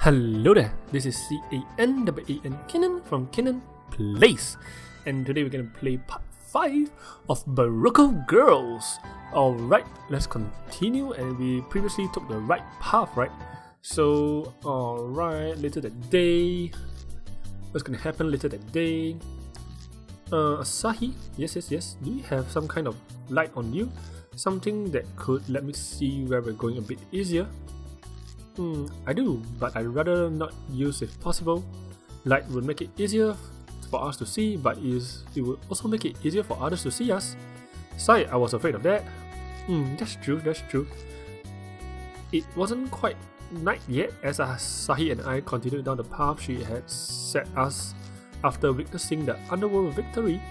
Hello there, this is C-A-N-A-N Kenan from Kenan Plays, and today we're gonna play part 5 of Burokku Girls. Alright, let's continue, and we previously took the right path, right? So, alright, later that day, what's gonna happen later that day? Asahi, yes, do you have some kind of light on you? Something that could let me see where we're going a bit easier? I do, but I'd rather not use if possible. Light would make it easier for us to see, but it would also make it easier for others to see us. Sorry, I was afraid of that. That's true. It wasn't quite night yet as Asahi and I continued down the path she had set us after witnessing the underworld victory,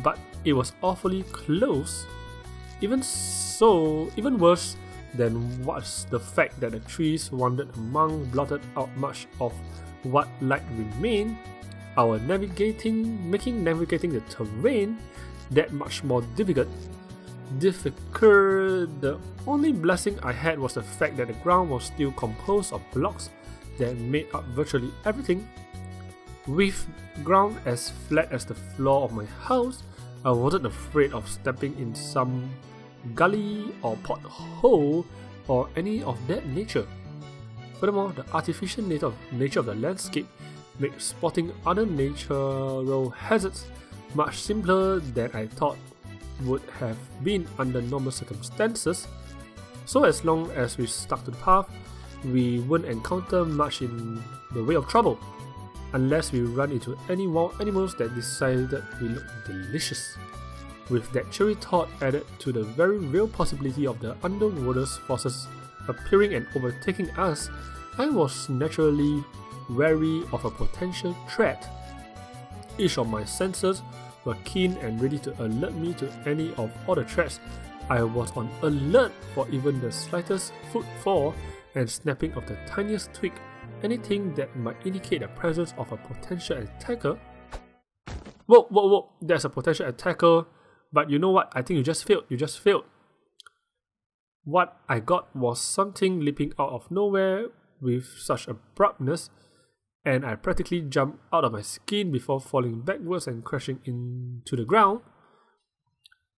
but it was awfully close. Even worse than was the fact that the trees wandered among blotted out much of what light remained, making navigating the terrain that much more difficult. The only blessing I had was the fact that the ground was still composed of blocks that made up virtually everything. With ground as flat as the floor of my house, I wasn't afraid of stepping in some gully or pothole or any of that nature. Furthermore, the artificial nature of the landscape makes spotting other natural hazards much simpler than I thought would have been under normal circumstances. So as long as we stuck to the path, we wouldn't encounter much in the way of trouble, unless we run into any wild animals that decided we looked delicious. With that cheery thought added to the very real possibility of the underwater's forces appearing and overtaking us, I was naturally wary of a potential threat. Each of my senses were keen and ready to alert me to any of all the threats. I was on alert for even the slightest footfall and snapping of the tiniest twig, anything that might indicate the presence of a potential attacker. Whoa, there's a potential attacker. But you know what? I think you just failed. What I got was something leaping out of nowhere with such abruptness, and I practically jumped out of my skin before falling backwards and crashing into the ground.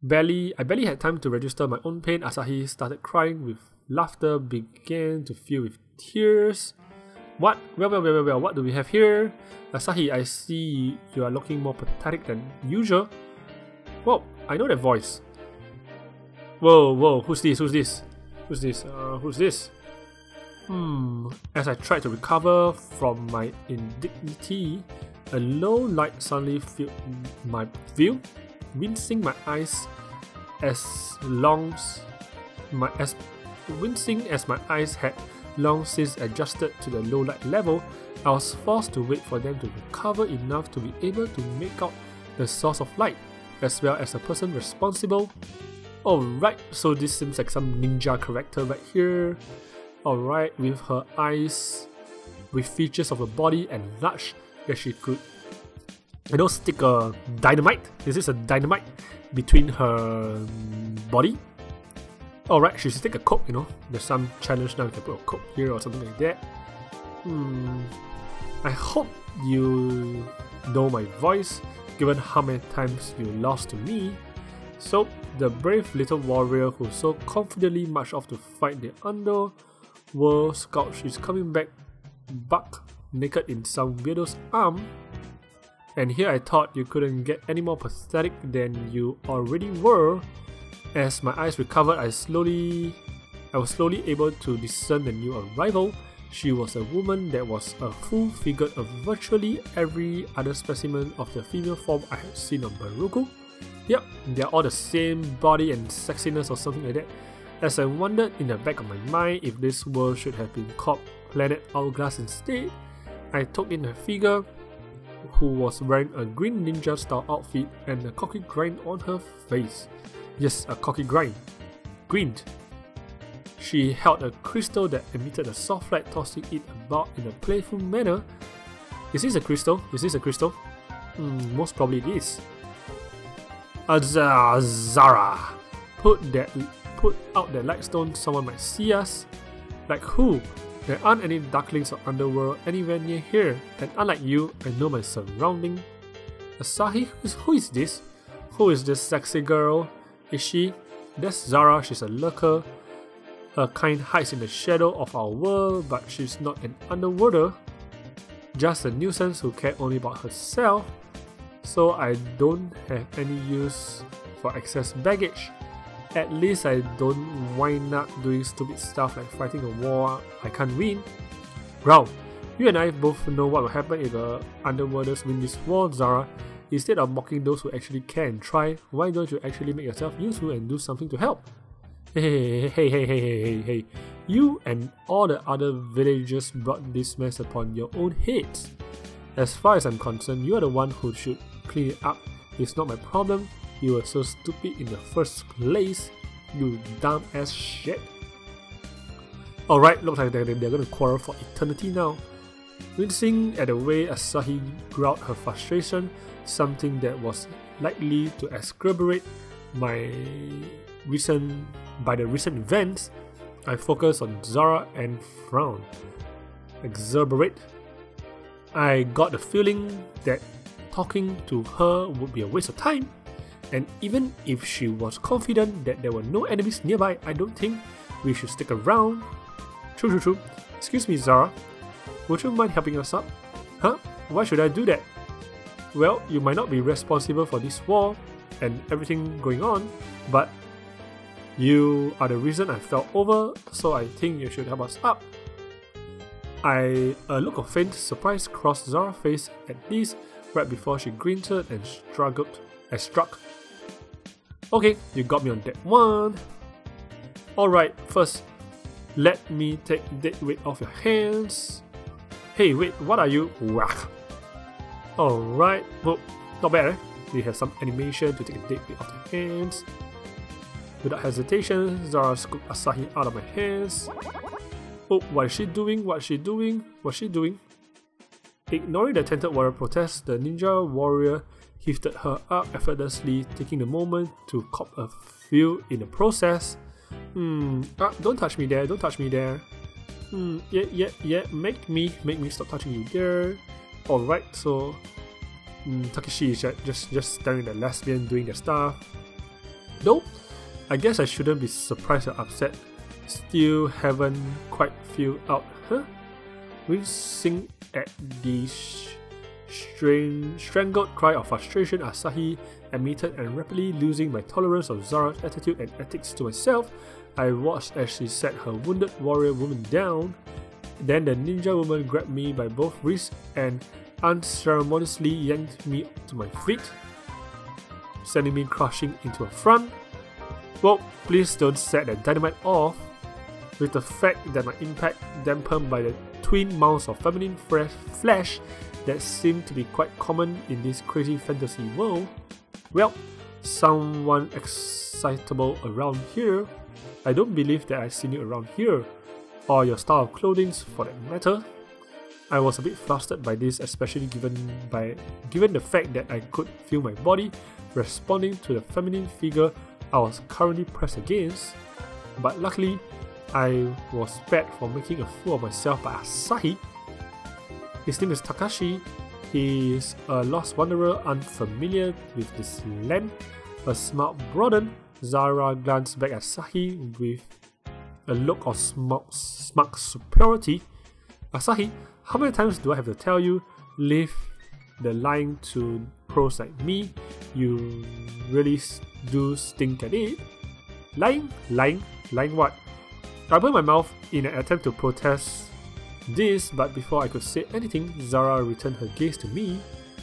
I barely had time to register my own pain. Asahi started crying with laughter, began to fill with tears. What? Well, what do we have here? Asahi, I see you are looking more pathetic than usual. Whoa, I know that voice. Whoa, who's this? As I tried to recover from my indignity, a low light suddenly filled my view, wincing as my eyes had long since adjusted to the low light level. I was forced to wait for them to recover enough to be able to make out the source of light, as well as the person responsible. Alright, so this seems like some ninja character right here. Alright, with her eyes, with features of a body enlarged, that she could, stick a dynamite. Is this a dynamite between her body? Alright, she should take a coke, There's some challenge now, you can put a coke here or something like that. I hope you know my voice, given how many times you lost to me. So, the brave little warrior who so confidently marched off to fight the underworld scourge is coming back buck naked in some weirdo's arm. And here I thought you couldn't get any more pathetic than you already were. As my eyes recovered, I was slowly able to discern the new arrival. She was a woman that was a full figure of virtually every other specimen of the female form I had seen on Burokku. Yep, they're all the same body and sexiness or something like that. As I wondered in the back of my mind if this world should have been called Planet Hourglass instead, I took in her figure, who was wearing a green ninja style outfit and a cocky grin on her face. Yes, a cocky grin. Grinned. She held a crystal that emitted a soft light, tossing it about in a playful manner. Is this a crystal? Most probably it is. Zara! Put out that light stone, someone might see us. Like who? There aren't any ducklings or underworld anywhere near here, and unlike you, I know my surrounding. Asahi? Who is this? Who is this sexy girl? Is she? That's Zara, she's a lurker. Her kind hides in the shadow of our world, but she's not an underworlder. Just a nuisance who cares only about herself. So I don't have any use for excess baggage. At least I don't wind up doing stupid stuff like fighting a war I can't win. Well, you and I both know what will happen if the underworlders win this war, Zara. Instead of mocking those who actually care and try, why don't you actually make yourself useful and do something to help? Hey. You and all the other villagers brought this mess upon your own heads. As far as I'm concerned, you are the one who should clean it up. It's not my problem. You were so stupid in the first place. You dumb ass shit. Alright, looks like they're gonna quarrel for eternity now. Wincing at the way Asahi growled her frustration, something that was likely to exacerbate by the recent events, I focused on Zara and frowned. Exacerbate? I got the feeling that talking to her would be a waste of time, and even if she was confident that there were no enemies nearby, I don't think we should stick around. True. Excuse me, Zara. Would you mind helping us up? Huh? Why should I do that? Well, you might not be responsible for this war and everything going on, but you are the reason I fell over, so I think you should help us up. A look of faint surprise crossed Zara's face at this right before she grunted and struck. Okay, you got me on that one. Alright, first, let me take that weight off your hands. Hey, wait, what are you? Whack. Alright, well, not bad, eh? We have some animation to take a dead weight off the hands. Without hesitation, Zara scooped Asahi out of my hands. Oh, what is she doing? What's she doing? Ignoring the tainted warrior protest, the ninja warrior lifted her up effortlessly, taking the moment to cop a feel in the process. Don't touch me there, Yeah, make me stop touching you there. Alright, so Takeshi is just staring at the lesbian doing their stuff. Though, I guess I shouldn't be surprised or upset. Still haven't quite figured out, Wincing at the strangled cry of frustration Asahi emitted and rapidly losing my tolerance of Zara's attitude and ethics to myself, I watched as she set her wounded warrior woman down. Then the ninja woman grabbed me by both wrists and unceremoniously yanked me to my feet, sending me crashing into a front. Well, please don't set the dynamite off. With the fact that my impact dampened by the twin mounts of feminine flesh that seem to be quite common in this crazy fantasy world. Well, someone excitable around here. I don't believe that I've seen you around here, or your style of clothing for that matter. I was a bit flustered by this, especially given the fact that I could feel my body responding to the feminine figure I was currently pressed against. But luckily, I was spared from making a fool of myself by Asahi. His name is Takashi. He is a lost wanderer unfamiliar with this land. Her smile broadened. Zara glanced back at Asahi with a look of smug superiority. Asahi, how many times do I have to tell you, leave the lying to pros like me? You really do stink at it. Lying what? I opened my mouth in an attempt to protest this, but before I could say anything, Zara returned her gaze to me.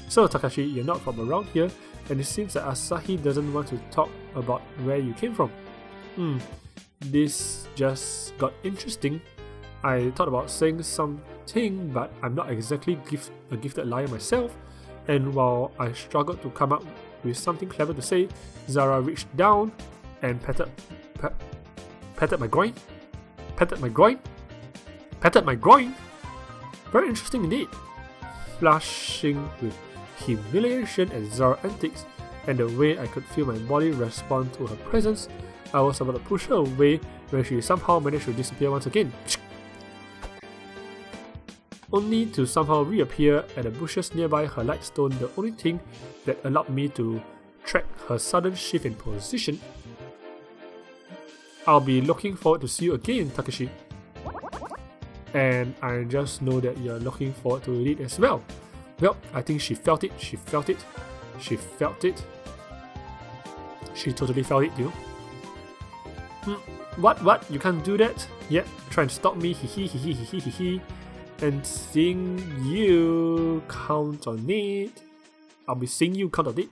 So Takashi, you're not from around here, and it seems that Asahi doesn't want to talk about where you came from. This just got interesting. I thought about saying something, but I'm not exactly a gifted liar myself, and while I struggled to come up with something clever to say, Zara reached down and patted my groin. Patted my groin? Very interesting indeed. Flushing with humiliation at Zara's antics and the way I could feel my body respond to her presence, I was about to push her away when she somehow managed to disappear once again. only to somehow reappear at the bushes nearby her light stone, the only thing that allowed me to track her sudden shift in position. I'll be looking forward to see you again, Takeshi. And I just know that you're looking forward to it as well. Well, I think she felt it, she felt it, she felt it. She totally felt it, you know. What? You can't do that? Yep, try and stop me, hee. And seeing you count on it. I'll be seeing you count on it.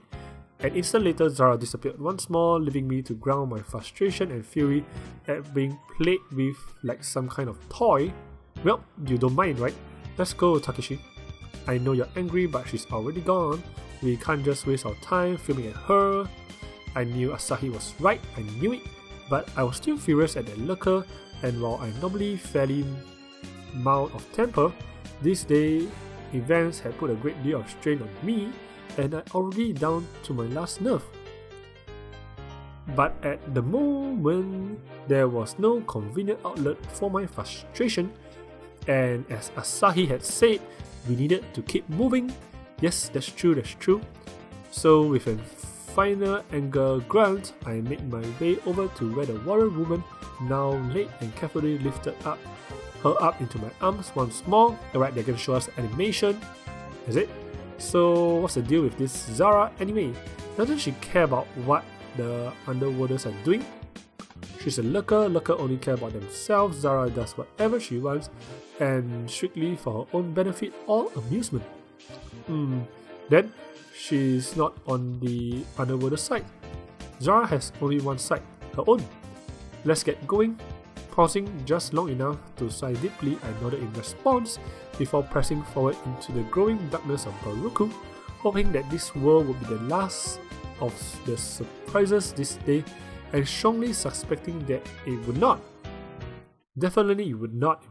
An instant later, Zara disappeared once more, leaving me to ground my frustration and fury at being played with like some kind of toy. Well, you don't mind, right? Let's go, Takeshi. I know you're angry, but she's already gone. We can't just waste our time filming at her. I knew Asahi was right, I knew it, but I was still furious at that lurker, and while I normally fairly mild of temper, this day events had put a great deal of strain on me, and I already down to my last nerve. But at the moment, there was no convenient outlet for my frustration, and as Asahi had said, we needed to keep moving. Yes, that's true. So with a final anger grunt, I made my way over to where the warrior woman now laid and carefully lifted her up into my arms once more. Alright, they're gonna show us animation. Is it? So what's the deal with this Zara anyway? Doesn't she care about what the underworlders are doing? She's a lurker only care about themselves. Zara does whatever she wants and strictly for her own benefit or amusement. Then she's not on the underworld side. Zara has only one side, her own. Let's get going. Pausing just long enough to sigh deeply, I nodded in response before pressing forward into the growing darkness of Burokku, hoping that this world would be the last of the surprises this day, and strongly suspecting that it would not. Definitely it would not.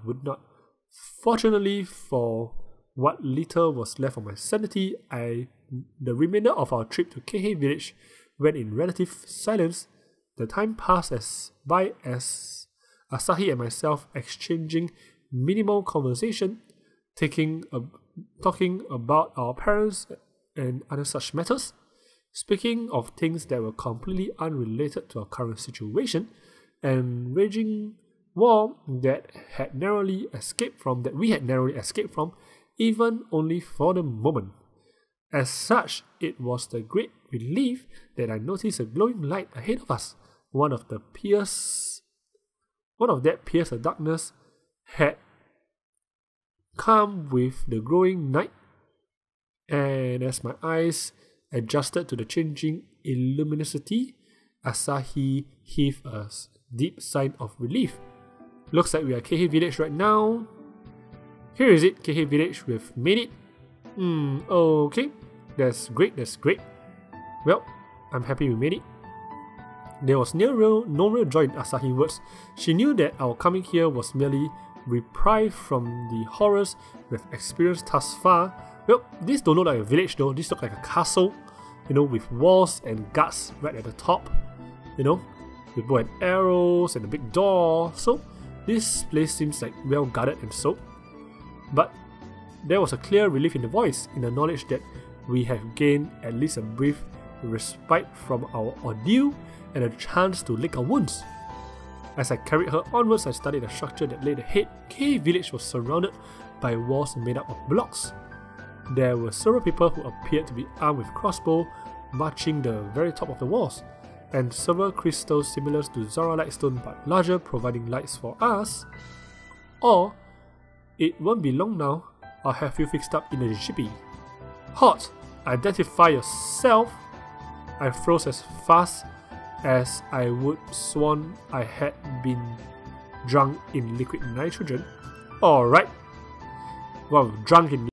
Fortunately for what little was left of my sanity, the remainder of our trip to Keihei village went in relative silence. The time passed as Asahi and myself exchanging minimal conversation, talking about our parents and other such matters. Speaking of things that were completely unrelated to our current situation, and raging war that we had narrowly escaped from, even only for the moment. As such, it was the great relief that I noticed a glowing light ahead of us. One of that pierced the darkness had come with the growing night, and as my eyes adjusted to the changing luminosity, Asahi heaved a deep sigh of relief. Looks like we are at Keihei village right now. Here is it, Keihei village, we've made it. Okay, that's great. Well, I'm happy we made it. There was no real joy in Asahi's words. She knew that our coming here was merely reprieve from the horrors we've experienced thus far. Well, this don't look like a village though, this looks like a castle, with walls and guards right at the top, with bow and arrows and a big door. So this place seems like well guarded and so. But there was a clear relief in the voice, in the knowledge that we have gained at least a brief respite from our ordeal and a chance to lick our wounds. As I carried her onwards, I studied the structure that lay ahead. Keihei village was surrounded by walls made up of blocks. There were several people who appeared to be armed with crossbow marching the very top of the walls, and several crystals similar to Zara Lightstone but larger, providing lights for us. Or, it won't be long now, I'll have you fixed up in a jiffy. Halt! Identify yourself! I froze as fast as I would sworn I had been drunk in liquid nitrogen. Alright. Well, drunk in